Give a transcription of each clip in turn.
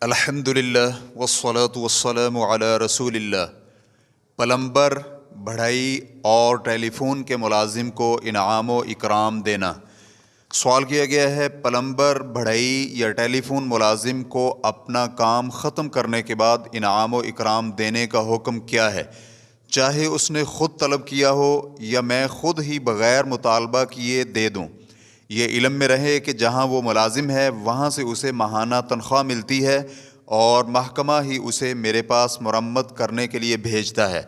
الحمدللہ والصلاة والسلام علی رسول اللہ۔ پلمبر، بڑھئی اور ٹیلی فون کے ملازم کو انعام و اکرام دینا۔ سوال کیا گیا ہے، پلمبر، بڑھئی یا ٹیلی فون ملازم کو اپنا کام ختم کرنے کے بعد انعام و اکرام دینے کا حکم کیا ہے، چاہے اس نے خود طلب کیا ہو یا میں خود ہی بغیر مطالبہ کیے دے دوں۔ یہ علم میں رہے کہ جہاں وہ ملازم ہے وہاں سے اسے ماہانہ تنخواہ ملتی ہے اور محکمہ ہی اسے میرے پاس مرمت کرنے کے لیے بھیجتا ہے۔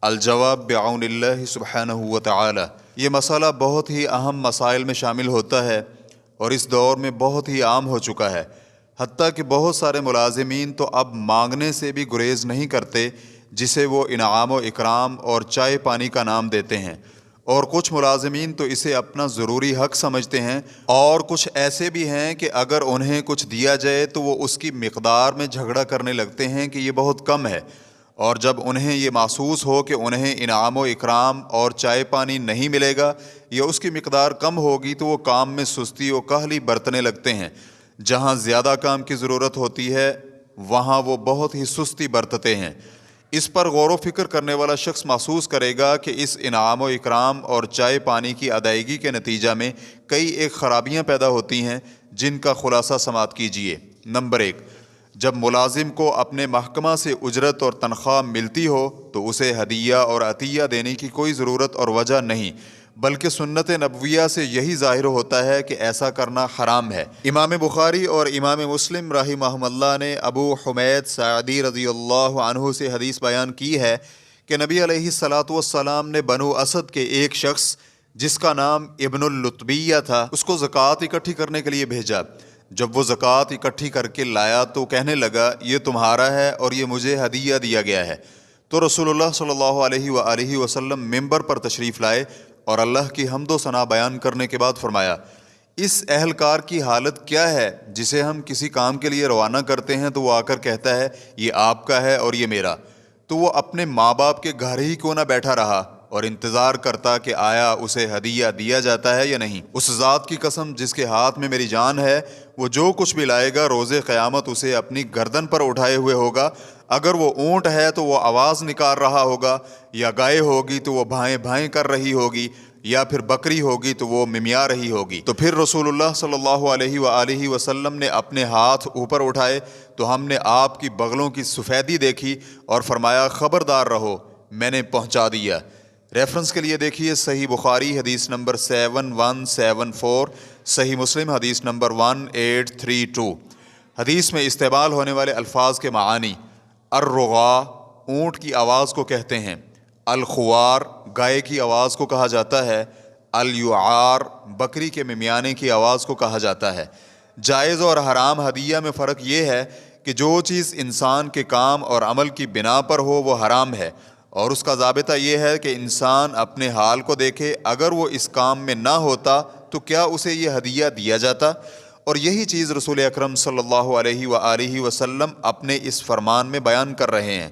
الجواب بعون اللہ سبحانہ وتعالی۔ یہ مسئلہ بہت ہی اہم مسائل میں شامل ہوتا ہے اور اس دور میں بہت ہی عام ہو چکا ہے، حتیٰ کہ بہت سارے ملازمین تو اب مانگنے سے بھی گریز نہیں کرتے، جسے وہ انعام و اکرام اور چائے پانی کا نام دیتے ہیں، اور کچھ ملازمین تو اسے اپنا ضروری حق سمجھتے ہیں، اور کچھ ایسے بھی ہیں کہ اگر انہیں کچھ دیا جائے تو وہ اس کی مقدار میں جھگڑا کرنے لگتے ہیں کہ یہ بہت کم ہے، اور جب انہیں یہ محسوس ہو کہ انہیں انعام و اکرام اور چائے پانی نہیں ملے گا یا اس کی مقدار کم ہوگی تو وہ کام میں سستی و کاہلی برتنے لگتے ہیں۔ جہاں زیادہ کام کی ضرورت ہوتی ہے وہاں وہ بہت ہی سستی برتتے ہیں۔ اس پر غور و فکر کرنے والا شخص محسوس کرے گا کہ اس انعام و اکرام اور چائے پانی کی ادائیگی کے نتیجہ میں کئی ایک خرابیاں پیدا ہوتی ہیں، جن کا خلاصہ سماعت کیجیے۔ نمبر 1، جب ملازم کو اپنے محکمہ سے اجرت اور تنخواہ ملتی ہو تو اسے ہدیہ اور عطیہ دینے کی کوئی ضرورت اور وجہ نہیں، بلکہ سنت نبویہ سے یہی ظاہر ہوتا ہے کہ ایسا کرنا حرام ہے۔ امام بخاری اور امام مسلم رحمہم اللہ نے ابو حمید ساعدی رضی اللہ عنہ سے حدیث بیان کی ہے کہ نبی علیہ السلام نے بنو اسد کے ایک شخص جس کا نام ابن اللتبیہ تھا، اس کو زکوٰۃ اکٹھی کرنے کے لیے بھیجا۔ جب وہ زکوٰۃ اکٹھی کر کے لایا تو کہنے لگا، یہ تمہارا ہے اور یہ مجھے ہدیہ دیا گیا ہے۔ تو رسول اللہ صلی اللہ علیہ وآلہ وسلم ممبر پر تشریف لائے اور اللہ کی حمد و ثنا بیان کرنے کے بعد فرمایا، اس اہلکار کی حالت کیا ہے جسے ہم کسی کام کے لیے روانہ کرتے ہیں تو وہ آ کر کہتا ہے یہ آپ کا ہے اور یہ میرا، تو وہ اپنے ماں باپ کے گھر ہی کیوں نہ بیٹھا رہا اور انتظار کرتا کہ آیا اسے ہدیہ دیا جاتا ہے یا نہیں۔ اس ذات کی قسم جس کے ہاتھ میں میری جان ہے، وہ جو کچھ بھی لائے گا روز قیامت اسے اپنی گردن پر اٹھائے ہوئے ہوگا۔ اگر وہ اونٹ ہے تو وہ آواز نکال رہا ہوگا، یا گائے ہوگی تو وہ بھائیں بھائیں کر رہی ہوگی، یا پھر بکری ہوگی تو وہ ممیا رہی ہوگی۔ تو پھر رسول اللہ صلی اللہ علیہ وآلہ وسلم نے اپنے ہاتھ اوپر اٹھائے تو ہم نے آپ کی بغلوں کی سفیدی دیکھی اور فرمایا، خبردار رہو، میں نے پہنچا دیا۔ ریفرنس کے لیے دیکھیے صحیح بخاری حدیث نمبر 7174، صحیح مسلم حدیث نمبر 1832۔ حدیث میں استعمال ہونے والے الفاظ کے معانی: الرغا اونٹ کی آواز کو کہتے ہیں، الخوار گائے کی آواز کو کہا جاتا ہے، الیعار بکری کے ممیانے کی آواز کو کہا جاتا ہے۔ جائز اور حرام ہدیہ میں فرق یہ ہے کہ جو چیز انسان کے کام اور عمل کی بنا پر ہو وہ حرام ہے، اور اس کا ضابطہ یہ ہے کہ انسان اپنے حال کو دیکھے، اگر وہ اس کام میں نہ ہوتا تو کیا اسے یہ ہدیہ دیا جاتا؟ اور یہی چیز رسول اکرم صلی اللہ علیہ وآلہ وسلم اپنے اس فرمان میں بیان کر رہے ہیں۔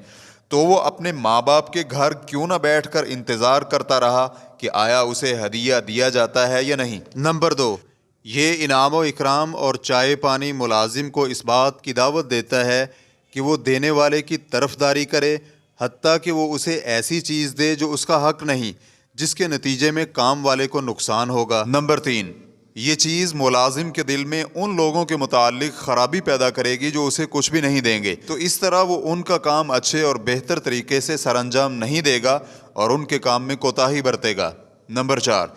تو وہ اپنے ماں باپ کے گھر کیوں نہ بیٹھ کر انتظار کرتا رہا کہ آیا اسے ہدیہ دیا جاتا ہے یا نہیں۔ نمبر 2، یہ انعام و اکرام اور چائے پانی ملازم کو اس بات کی دعوت دیتا ہے کہ وہ دینے والے کی طرفداری کرے، حتیٰ کہ وہ اسے ایسی چیز دے جو اس کا حق نہیں، جس کے نتیجے میں کام والے کو نقصان ہوگا۔ نمبر 3، یہ چیز ملازم کے دل میں ان لوگوں کے متعلق خرابی پیدا کرے گی جو اسے کچھ بھی نہیں دیں گے، تو اس طرح وہ ان کا کام اچھے اور بہتر طریقے سے سر انجام نہیں دے گا اور ان کے کام میں کوتاہی برتے گا۔ نمبر 4،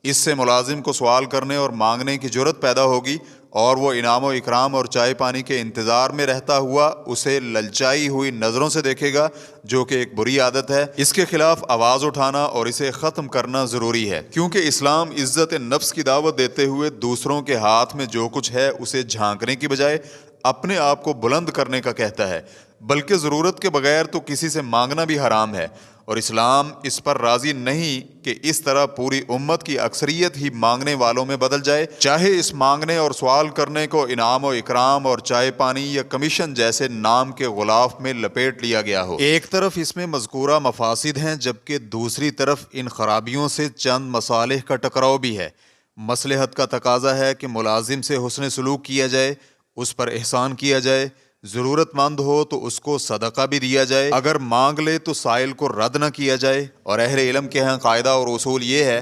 اس سے ملازم کو سوال کرنے اور مانگنے کی جرت پیدا ہوگی اور وہ انعام و اکرام اور چائے پانی کے انتظار میں رہتا ہوا اسے للچائی ہوئی نظروں سے دیکھے گا، جو کہ ایک بری عادت ہے۔ اس کے خلاف آواز اٹھانا اور اسے ختم کرنا ضروری ہے، کیونکہ اسلام عزت نفس کی دعوت دیتے ہوئے دوسروں کے ہاتھ میں جو کچھ ہے اسے جھانکنے کی بجائے اپنے آپ کو بلند کرنے کا کہتا ہے، بلکہ ضرورت کے بغیر تو کسی سے مانگنا بھی حرام ہے، اور اسلام اس پر راضی نہیں کہ اس طرح پوری امت کی اکثریت ہی مانگنے والوں میں بدل جائے، چاہے اس مانگنے اور سوال کرنے کو انعام و اکرام اور چائے پانی یا کمیشن جیسے نام کے غلاف میں لپیٹ لیا گیا ہو۔ ایک طرف اس میں مذکورہ مفاسد ہیں، جبکہ دوسری طرف ان خرابیوں سے چند مصالح کا ٹکراؤ بھی ہے۔ مصلحت کا تقاضا ہے کہ ملازم سے حسن سلوک کیا جائے، اس پر احسان کیا جائے، ضرورت مند ہو تو اس کو صدقہ بھی دیا جائے، اگر مانگ لے تو سائل کو رد نہ کیا جائے۔ اور اہل علم کے ہاں قاعدہ اور اصول یہ ہے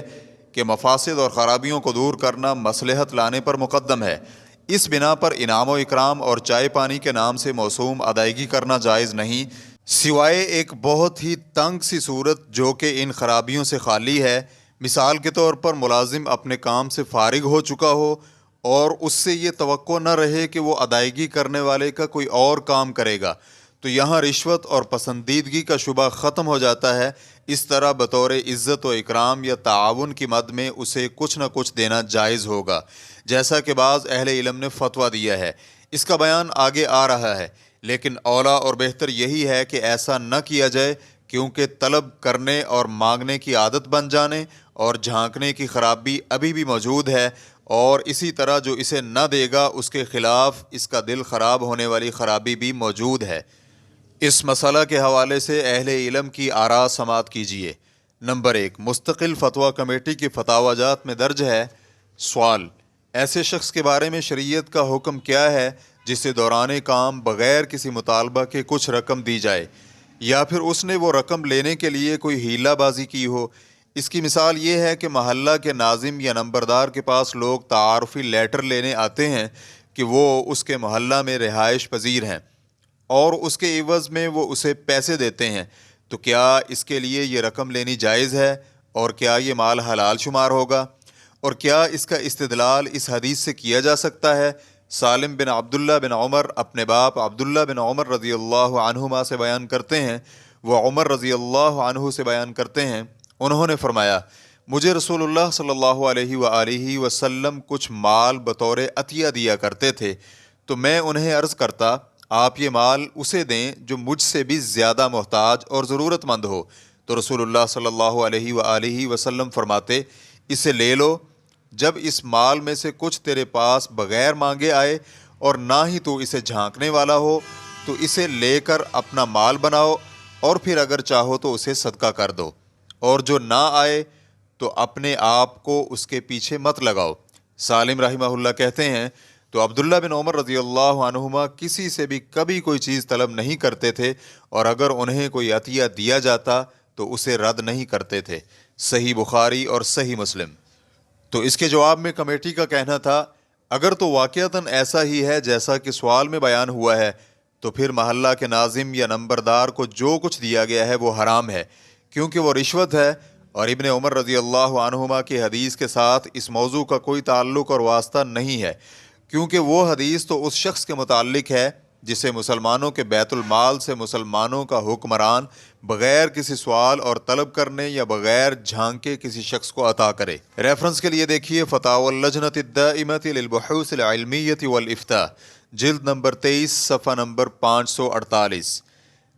کہ مفاسد اور خرابیوں کو دور کرنا مصلحت لانے پر مقدم ہے۔ اس بنا پر انعام و اکرام اور چائے پانی کے نام سے موسوم ادائیگی کرنا جائز نہیں، سوائے ایک بہت ہی تنگ سی صورت جو کہ ان خرابیوں سے خالی ہے۔ مثال کے طور پر ملازم اپنے کام سے فارغ ہو چکا ہو اور اس سے یہ توقع نہ رہے کہ وہ ادائیگی کرنے والے کا کوئی اور کام کرے گا، تو یہاں رشوت اور پسندیدگی کا شبہ ختم ہو جاتا ہے۔ اس طرح بطور عزت و اکرام یا تعاون کی مد میں اسے کچھ نہ کچھ دینا جائز ہوگا، جیسا کہ بعض اہل علم نے فتویٰ دیا ہے۔ اس کا بیان آگے آ رہا ہے، لیکن اولیٰ اور بہتر یہی ہے کہ ایسا نہ کیا جائے، کیونکہ طلب کرنے اور مانگنے کی عادت بن جانے اور جھانکنے کی خرابی ابھی بھی موجود ہے، اور اسی طرح جو اسے نہ دے گا اس کے خلاف اس کا دل خراب ہونے والی خرابی بھی موجود ہے۔ اس مسئلہ کے حوالے سے اہل علم کی آراء سماعت کیجیے۔ نمبر 1، مستقل فتویٰ کمیٹی کی فتاوی جات میں درج ہے۔ سوال: ایسے شخص کے بارے میں شریعت کا حکم کیا ہے جسے دوران کام بغیر کسی مطالبہ کے کچھ رقم دی جائے، یا پھر اس نے وہ رقم لینے کے لیے کوئی ہیلہ بازی کی ہو؟ اس کی مثال یہ ہے کہ محلہ کے ناظم یا نمبردار کے پاس لوگ تعارفی لیٹر لینے آتے ہیں کہ وہ اس کے محلہ میں رہائش پذیر ہیں، اور اس کے عوض میں وہ اسے پیسے دیتے ہیں، تو کیا اس کے لیے یہ رقم لینی جائز ہے؟ اور کیا یہ مال حلال شمار ہوگا؟ اور کیا اس کا استدلال اس حدیث سے کیا جا سکتا ہے؟ سالم بن عبداللہ بن عمر اپنے باپ عبداللہ بن عمر رضی اللہ عنہما سے بیان کرتے ہیں، وہ عمر رضی اللہ عنہ سے بیان کرتے ہیں، انہوں نے فرمایا، مجھے رسول اللہ صلی اللہ علیہ وآلہ وسلم کچھ مال بطور عطیہ دیا کرتے تھے، تو میں انہیں عرض کرتا، آپ یہ مال اسے دیں جو مجھ سے بھی زیادہ محتاج اور ضرورت مند ہو، تو رسول اللہ صلی اللہ علیہ وآلہ وسلم فرماتے، اسے لے لو، جب اس مال میں سے کچھ تیرے پاس بغیر مانگے آئے اور نہ ہی تو اسے جھانکنے والا ہو، تو اسے لے کر اپنا مال بناؤ، اور پھر اگر چاہو تو اسے صدقہ کر دو، اور جو نہ آئے تو اپنے آپ کو اس کے پیچھے مت لگاؤ۔ سالم رحمہ اللہ کہتے ہیں، تو عبداللہ بن عمر رضی اللہ عنہما کسی سے بھی کبھی کوئی چیز طلب نہیں کرتے تھے، اور اگر انہیں کوئی عطیہ دیا جاتا تو اسے رد نہیں کرتے تھے۔ صحیح بخاری اور صحیح مسلم۔ تو اس کے جواب میں کمیٹی کا کہنا تھا، اگر تو واقعتاً ایسا ہی ہے جیسا کہ سوال میں بیان ہوا ہے، تو پھر محلہ کے ناظم یا نمبردار کو جو کچھ دیا گیا ہے وہ حرام ہے، کیونکہ وہ رشوت ہے، اور ابن عمر رضی اللہ عنہما کی حدیث کے ساتھ اس موضوع کا کوئی تعلق اور واسطہ نہیں ہے، کیونکہ وہ حدیث تو اس شخص کے متعلق ہے جسے مسلمانوں کے بیت المال سے مسلمانوں کا حکمران بغیر کسی سوال اور طلب کرنے یا بغیر جھانکے کسی شخص کو عطا کرے۔ ریفرنس کے لیے دیکھیے فتاوی اللجنۃ الدائمۃ للبحوث العلمیۃ والافتاء، جلد نمبر 23، صفحہ نمبر 548۔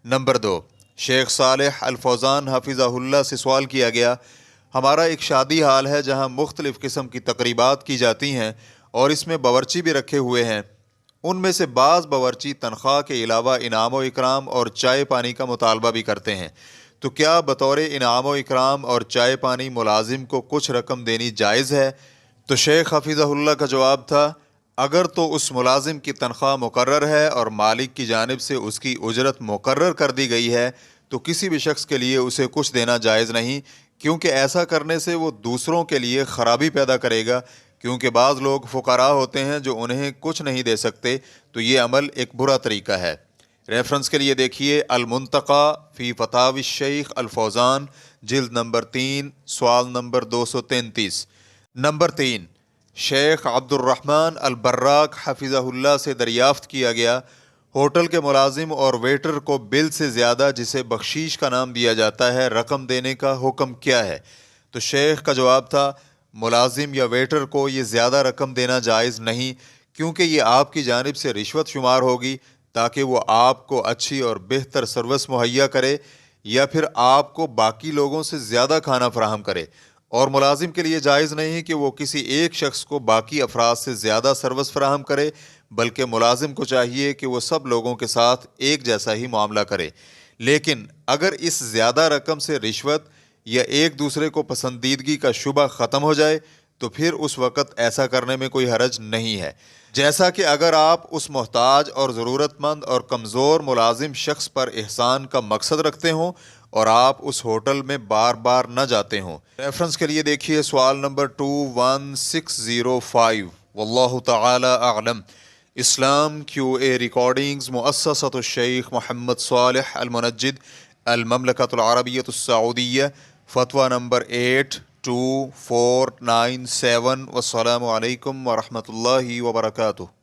نمبر 2، شیخ صالح الفوزان حفظہ اللہ سے سوال کیا گیا، ہمارا ایک شادی حال ہے جہاں مختلف قسم کی تقریبات کی جاتی ہیں اور اس میں باورچی بھی رکھے ہوئے ہیں، ان میں سے بعض باورچی تنخواہ کے علاوہ انعام و اکرام اور چائے پانی کا مطالبہ بھی کرتے ہیں، تو کیا بطور انعام و اکرام اور چائے پانی ملازم کو کچھ رقم دینی جائز ہے؟ تو شیخ حفظہ اللہ کا جواب تھا، اگر تو اس ملازم کی تنخواہ مقرر ہے اور مالک کی جانب سے اس کی اجرت مقرر کر دی گئی ہے، تو کسی بھی شخص کے لیے اسے کچھ دینا جائز نہیں، کیونکہ ایسا کرنے سے وہ دوسروں کے لیے خرابی پیدا کرے گا، کیونکہ بعض لوگ فقراء ہوتے ہیں جو انہیں کچھ نہیں دے سکتے، تو یہ عمل ایک برا طریقہ ہے۔ ریفرنس کے لیے دیکھیے المنتقى فی فتاوی الشیخ الفوزان، جلد نمبر 3، سوال نمبر 233۔ نمبر 3، شیخ عبد الرحمن البراک حفظہ اللہ سے دریافت کیا گیا، ہوٹل کے ملازم اور ویٹر کو بل سے زیادہ جسے بخشیش کا نام دیا جاتا ہے رقم دینے کا حکم کیا ہے؟ تو شیخ کا جواب تھا، ملازم یا ویٹر کو یہ زیادہ رقم دینا جائز نہیں، کیونکہ یہ آپ کی جانب سے رشوت شمار ہوگی، تاکہ وہ آپ کو اچھی اور بہتر سروس مہیا کرے یا پھر آپ کو باقی لوگوں سے زیادہ کھانا فراہم کرے، اور ملازم کے لیے جائز نہیں کہ وہ کسی ایک شخص کو باقی افراد سے زیادہ سروس فراہم کرے، بلکہ ملازم کو چاہیے کہ وہ سب لوگوں کے ساتھ ایک جیسا ہی معاملہ کرے۔ لیکن اگر اس زیادہ رقم سے رشوت یا ایک دوسرے کو پسندیدگی کا شبہ ختم ہو جائے تو پھر اس وقت ایسا کرنے میں کوئی حرج نہیں ہے، جیسا کہ اگر آپ اس محتاج اور ضرورت مند اور کمزور ملازم شخص پر احسان کا مقصد رکھتے ہوں اور آپ اس ہوٹل میں بار بار نہ جاتے ہوں۔ ریفرنس کے لیے دیکھیے سوال نمبر 21605۔ واللہ تعالی اعلم۔ اسلام کیو اے ریکارڈنگز، مؤسسۃ الشیخ محمد صالح المنجد، المملکۃ العربیۃ السعودیہ، فتویٰ نمبر 82497۔ والسلام علیکم ورحمۃ اللہ وبرکاتہ۔